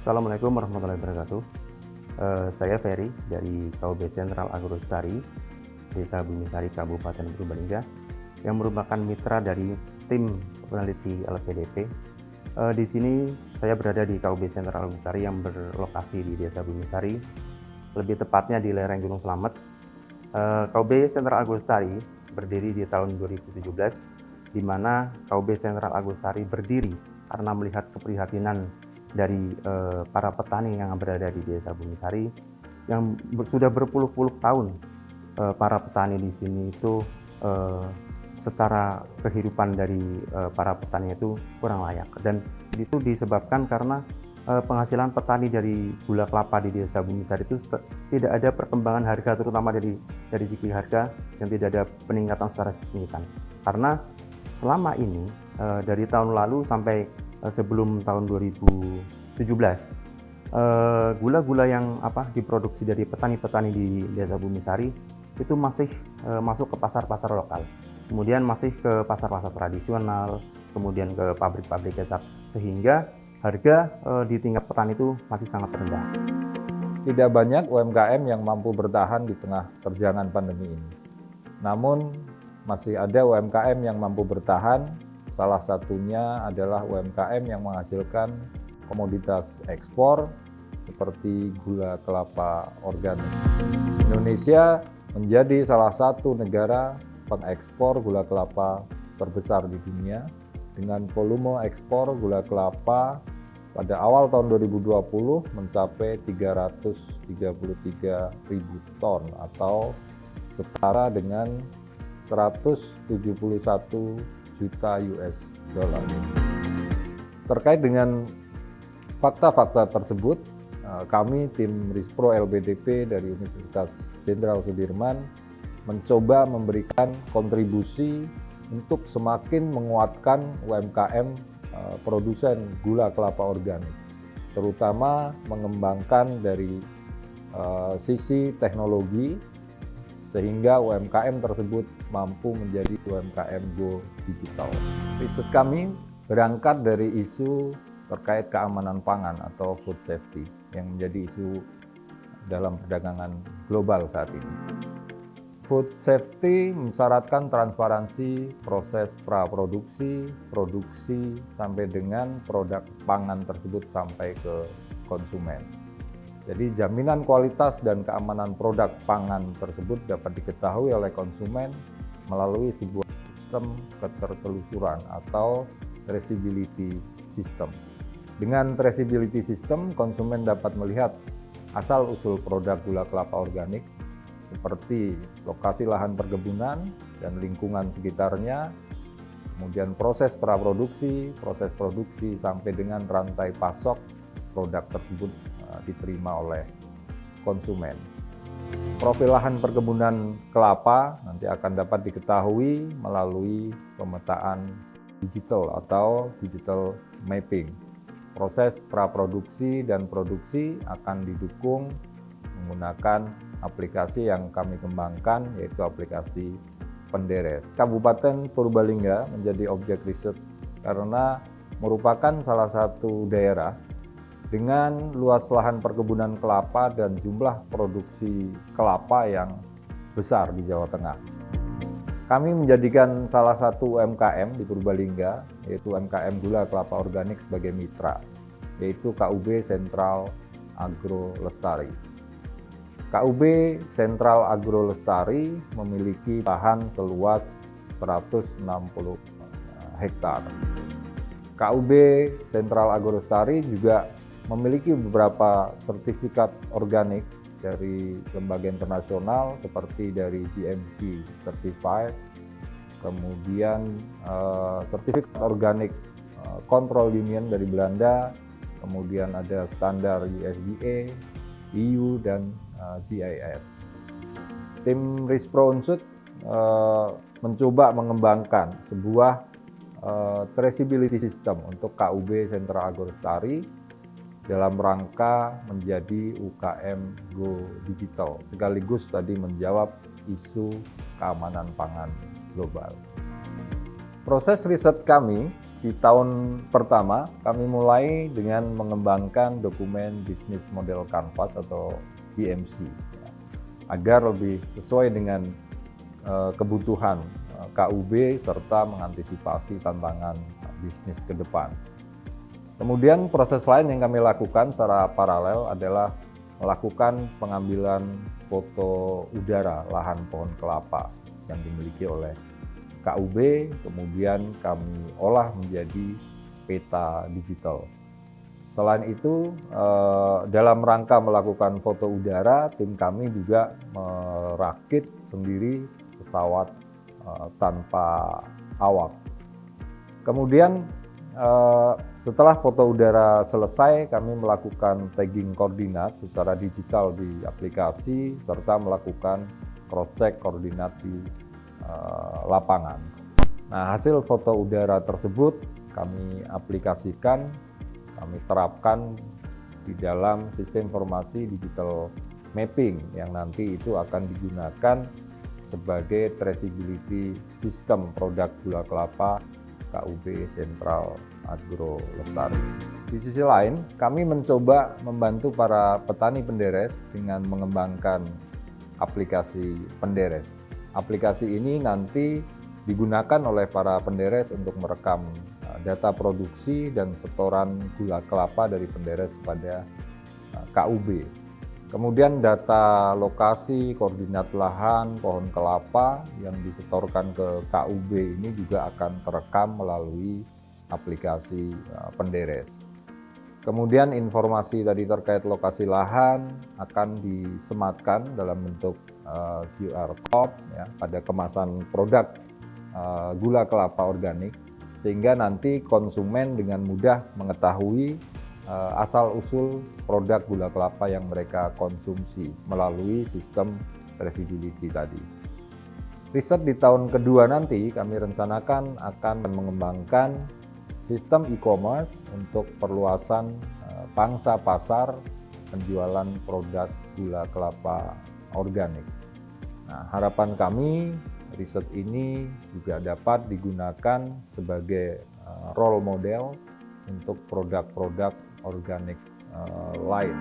Assalamualaikum warahmatullahi wabarakatuh. Saya Ferry dari KUB Sentral Agrolestari, Desa Bumisari, Kabupaten Purbalingga, yang merupakan mitra dari tim peneliti LPDP. Di sini saya berada di KUB Sentral Agrolestari yang berlokasi di Desa Bumisari, lebih tepatnya di lereng Gunung Slamet. KUB Sentral Agrolestari berdiri di tahun 2017, di mana KUB Sentral Agrolestari berdiri karena melihat keprihatinan dari para petani yang berada di Desa Bumisari yang sudah berpuluh-puluh tahun. Para petani di sini itu secara kehidupan dari para petani itu kurang layak, dan itu disebabkan karena penghasilan petani dari gula kelapa di Desa Bumisari itu tidak ada perkembangan harga, terutama dari segi harga yang tidak ada peningkatan secara signifikan. Karena selama ini dari tahun lalu sampai sebelum tahun 2017, gula-gula yang diproduksi dari petani-petani di Desa Bumisari itu masih masuk ke pasar-pasar lokal, kemudian masih ke pasar-pasar tradisional, kemudian ke pabrik-pabrik kecap, sehingga harga di tingkat petani itu masih sangat rendah. Tidak banyak UMKM yang mampu bertahan di tengah terjangan pandemi ini. Namun, masih ada UMKM yang mampu bertahan. Salah satunya adalah UMKM yang menghasilkan komoditas ekspor seperti gula kelapa organik. Indonesia menjadi salah satu negara pengekspor gula kelapa terbesar di dunia dengan volume ekspor gula kelapa pada awal tahun 2020 mencapai 333.000 ton atau setara dengan 171 juta US dollar. Terkait dengan fakta-fakta tersebut, kami tim Rispro LPDP dari Universitas Jenderal Sudirman mencoba memberikan kontribusi untuk semakin menguatkan UMKM produsen gula kelapa organik, terutama mengembangkan dari sisi teknologi sehingga UMKM tersebut mampu menjadi UMKM Go Digital. Riset kami berangkat dari isu terkait keamanan pangan atau food safety yang menjadi isu dalam perdagangan global saat ini. Food safety mensyaratkan transparansi proses praproduksi, produksi, sampai dengan produk pangan tersebut sampai ke konsumen. Jadi jaminan kualitas dan keamanan produk pangan tersebut dapat diketahui oleh konsumen melalui sebuah sistem ketertelusuran atau traceability system. Dengan traceability system, konsumen dapat melihat asal-usul produk gula kelapa organik seperti lokasi lahan perkebunan dan lingkungan sekitarnya, kemudian proses praproduksi, proses produksi, sampai dengan rantai pasok produk tersebut diterima oleh konsumen. Profil lahan perkebunan kelapa nanti akan dapat diketahui melalui pemetaan digital atau digital mapping. Proses praproduksi dan produksi akan didukung menggunakan aplikasi yang kami kembangkan, yaitu aplikasi Penderes. Kabupaten Purbalingga menjadi objek riset karena merupakan salah satu daerah dengan luas lahan perkebunan kelapa dan jumlah produksi kelapa yang besar di Jawa Tengah. Kami menjadikan salah satu UMKM di Purbalingga, yaitu UMKM Gula Kelapa Organik sebagai mitra, yaitu KUB Sentral Agrolestari. KUB Sentral Agrolestari memiliki lahan seluas 160 hektar. KUB Sentral Agrolestari juga memiliki beberapa sertifikat organik dari lembaga internasional seperti dari GMP Certified, kemudian sertifikat organik Control Union dari Belanda, kemudian ada standar USDA, EU, dan GIS. Tim Rispro Unsut mencoba mengembangkan sebuah traceability system untuk KUB Sentral Agrolestari dalam rangka menjadi UKM Go Digital, sekaligus tadi menjawab isu keamanan pangan global. Proses riset kami Di tahun pertama, kami mulai dengan mengembangkan dokumen bisnis model Canvas atau BMC, ya, agar lebih sesuai dengan kebutuhan KUB serta mengantisipasi tantangan bisnis ke depan. Kemudian proses lain yang kami lakukan secara paralel adalah melakukan pengambilan foto udara lahan pohon kelapa yang dimiliki oleh KUB, kemudian kami olah menjadi peta digital. Selain itu, dalam rangka melakukan foto udara, tim kami juga merakit sendiri pesawat tanpa awak. Kemudian setelah foto udara selesai, kami melakukan tagging koordinat secara digital di aplikasi serta melakukan cross-check koordinat di lapangan. Nah, hasil foto udara tersebut kami aplikasikan, kami terapkan di dalam sistem informasi digital mapping yang nanti itu akan digunakan sebagai traceability sistem produk gula kelapa KUB Sentral Agro Lestari. Di sisi lain, kami mencoba membantu para petani penderes dengan mengembangkan aplikasi penderes. Aplikasi ini nanti digunakan oleh para penderes untuk merekam data produksi dan setoran gula kelapa dari penderes kepada KUB. Kemudian data lokasi, koordinat lahan, pohon kelapa yang disetorkan ke KUB ini juga akan terekam melalui aplikasi penderes. Kemudian informasi tadi terkait lokasi lahan akan disematkan dalam bentuk QR code ya, pada kemasan produk gula kelapa organik, sehingga nanti konsumen dengan mudah mengetahui asal-usul produk gula kelapa yang mereka konsumsi melalui sistem traceability tadi. Riset di tahun kedua nanti kami rencanakan akan mengembangkan sistem e-commerce untuk perluasan pangsa pasar penjualan produk gula kelapa organik. Nah, harapan kami riset ini juga dapat digunakan sebagai role model untuk produk-produk organik lain.